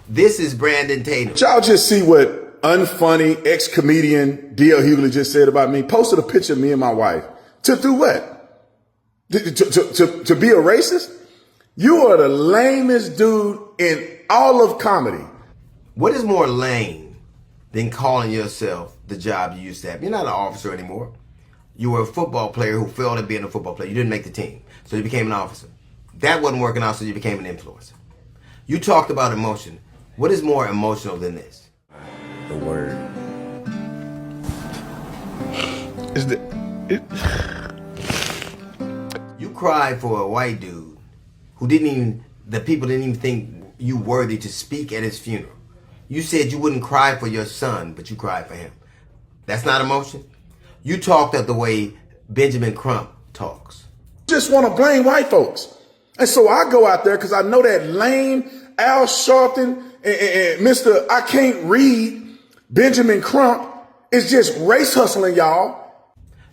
This is Brandon Tatum. Y'all just see what unfunny ex-comedian D.L. Hughley just said about me. Posted a picture of me and my wife. To do what? To be a racist? You are the lamest dude in all of comedy. What is more lame than calling yourself the job you used to have? You're not an officer anymore. You were a football player who failed at being a football player. You didn't make the team, so you became an officer. That wasn't working out, so you became an influencer. You talked about emotion. What is more emotional than this? The word. You cried for a white dude who the people didn't even think you worthy to speak at his funeral. You said you wouldn't cry for your son, but you cried for him. That's not emotion? You talked of the way Benjamin Crump talks. Just want to blame white folks. And so I go out there because I know that lame Al Sharpton and Mr. I can't read Benjamin Crump is just race hustling, y'all.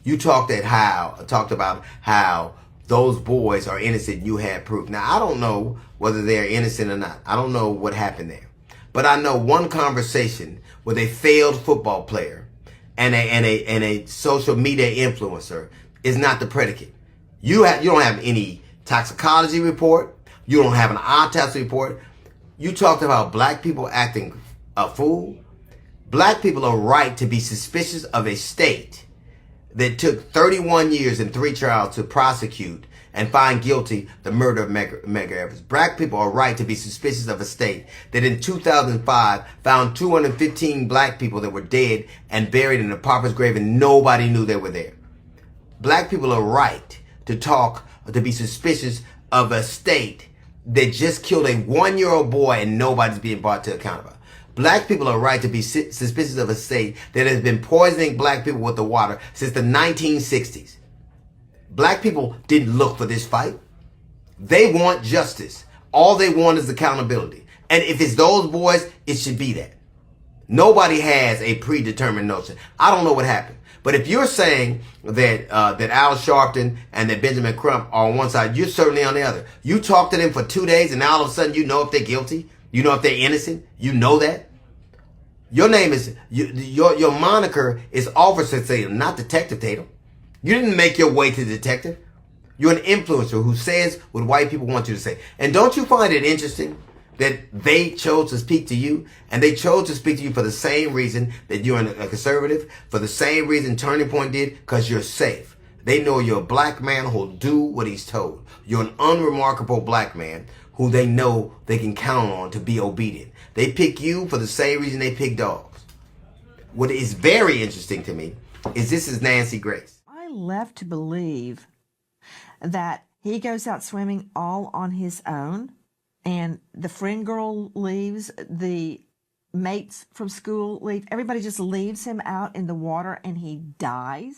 You talked about how those boys are innocent. You had proof. Now, I don't know whether they're innocent or not. I don't know what happened there. But I know one conversation with a failed football player and a social media influencer is not the predicate. You don't have any toxicology report. You don't have an autopsy report. You talked about black people acting a fool. Black people are right to be suspicious of a state that took 31 years and 3 trials to prosecute and find guilty the murder of Medgar Evers. Black people are right to be suspicious of a state that in 2005 found 215 black people that were dead and buried in a pauper's grave and nobody knew they were there. Black people are right to be suspicious of a state that just killed a 1-year-old boy and nobody's being brought to account about. Black people are right to be suspicious of a state that has been poisoning black people with the water since the 1960s. Black people didn't look for this fight. They want justice. All they want is accountability. And if it's those boys, it should be that. Nobody has a predetermined notion. I don't know what happened. But if you're saying that Al Sharpton and that Benjamin Crump are on one side, you're certainly on the other. You talk to them for 2 days and now all of a sudden you know if they're guilty. You know if they're innocent. You know that. Your name is, your moniker is Officer Tatum, not Detective Tatum. You didn't make your way to detective. You're an influencer who says what white people want you to say. And don't you find it interesting that they chose to speak to you, and they chose to speak to you for the same reason that you're a conservative, for the same reason Turning Point did, because you're safe. They know you're a black man who'll do what he's told. You're an unremarkable black man who they know they can count on to be obedient. They pick you for the same reason they pick dogs. What is very interesting to me is this is Nancy Grace. I left to believe that he goes out swimming all on his own, and the friend girl leaves, the mates from school leave, everybody just leaves him out in the water and he dies.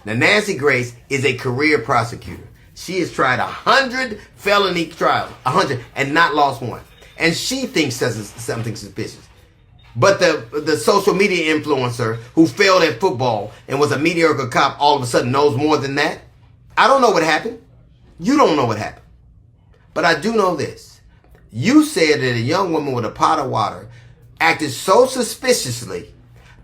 Now, Nancy Grace is a career prosecutor. She has tried 100 felony trials, 100, and not lost one. And she thinks that's something suspicious. But the social media influencer who failed at football and was a mediocre cop all of a sudden knows more than that. I don't know what happened. You don't know what happened. But I do know this. You said that a young woman with a pot of water acted so suspiciously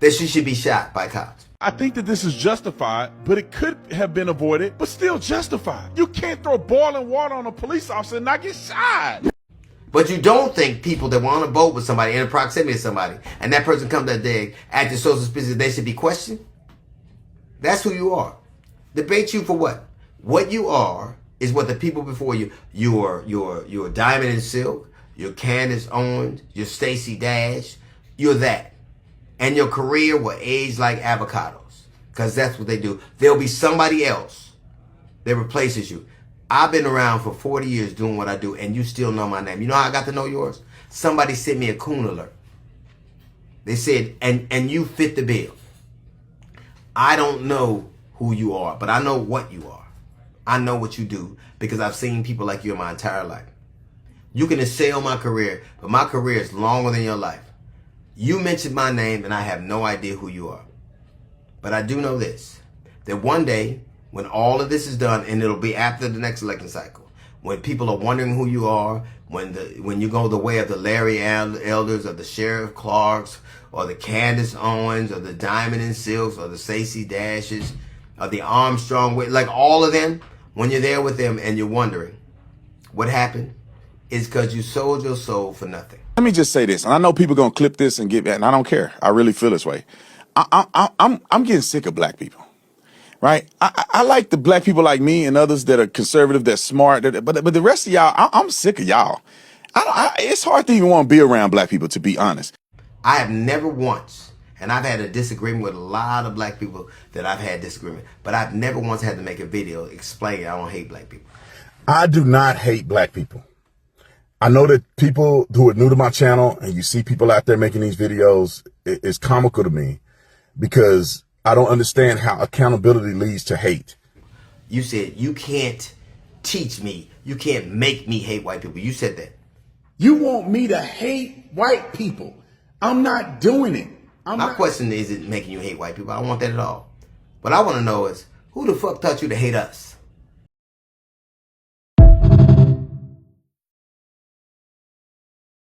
that she should be shot by cops. I think that this is justified, but it could have been avoided, but still justified. You can't throw boiling water on a police officer and not get shot. But you don't think people that were on a boat with somebody in proximity to somebody and that person comes that day acting so suspicious they should be questioned? That's who you are. Debate you for what? What you are is what the people before you, you're Diamond and Silk, you're Candace Owens, you're Stacey Dash, you're that. And your career will age like avocados because that's what they do. There'll be somebody else that replaces you. I've been around for 40 years doing what I do, and you still know my name. You know how I got to know yours? Somebody sent me a coon alert. They said, and you fit the bill. I don't know who you are, but I know what you are. I know what you do because I've seen people like you in my entire life. You can assail my career, but my career is longer than your life. You mentioned my name, and I have no idea who you are. But I do know this, that one day, when all of this is done, and it'll be after the next election cycle, when people are wondering who you are, when you go the way of the Larry Elders or the Sheriff Clarks or the Candace Owens or the Diamond and Silks or the Stacey Dashes or the Armstrong, like all of them, when you're there with them and you're wondering what happened, it's because you sold your soul for nothing. Let me just say this, and I know people gonna clip this and get, and I don't care. I really feel this way. I'm getting sick of black people, right? I like the black people like me and others that are conservative, that's smart, but the rest of y'all, I'm sick of y'all. It's hard to even want to be around black people, to be honest. I have never once, and I've had a disagreement with a lot of black people that I've had disagreement, but I've never once had to make a video explaining I don't hate black people. I do not hate black people. I know that people who are new to my channel and you see people out there making these videos, it's comical to me because I don't understand how accountability leads to hate. You said you can't teach me, you can't make me hate white people. You said that. You want me to hate white people. I'm not doing it. My question isn't making you hate white people. I don't want that at all. What I want to know is, who the fuck taught you to hate us?